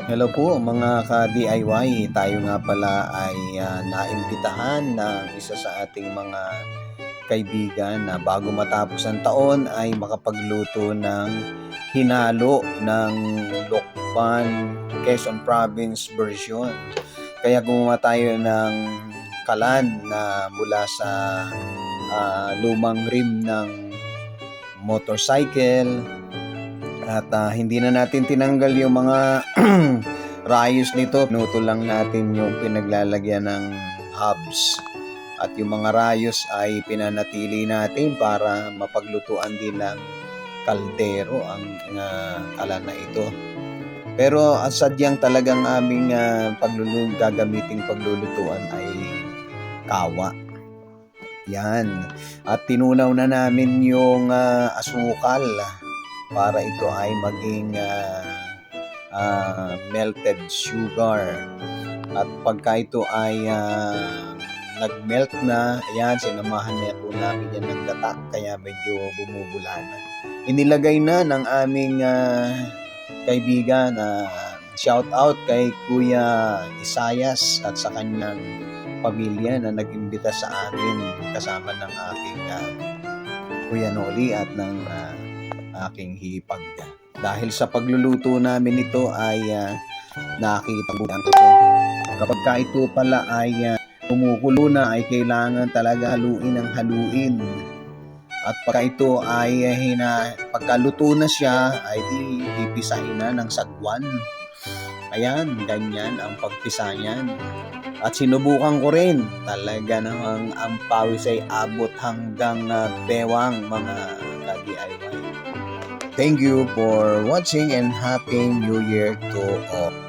Hello po mga ka-DIY. Tayo nga pala ay naimbitahan ng isa sa ating mga kaibigan na bago matapos ang taon ay makapagluto ng hinalo ng Lokban Quezon Province version. Kaya gumawa tayo ng kalan na mula sa lumang rim ng motorcycle. At hindi na natin tinanggal yung mga rayos nito. Pinuto lang natin yung pinaglalagyan ng hubs. At yung mga rayos ay pinanatili natin para mapaglutuan din ng kaldero ang kalan na ito. Pero sadyang talagang aming gagamiting paglulutuan ay kawa. Yan. At tinunaw na namin yung asukal para ito ay maging melted sugar. At pagka ito ay nag-melt na, ayan, sinamahan na po namin yan ng gata, kaya medyo bumubula na. Inilagay na ng aming kaibigan, shout out kay Kuya Isayas at sa kanyang pamilya na nag-imbita sa amin kasama ng aking Kuya Noli at ng aking hipag. Dahil sa pagluluto namin ito ay nakita po ito. Kapag ka ito pala ay kumukulo na ay kailangan talaga haluin ng haluin. At pagka ito ay pagkaluto na siya ay ipisahin na ng sagwan. Ayan, ganyan ang pagpisa niyan. At sinubukan ko rin. Talaga namang ang pawis ay abot hanggang bewang mga ka-DIY. Thank you for watching and Happy New Year to all.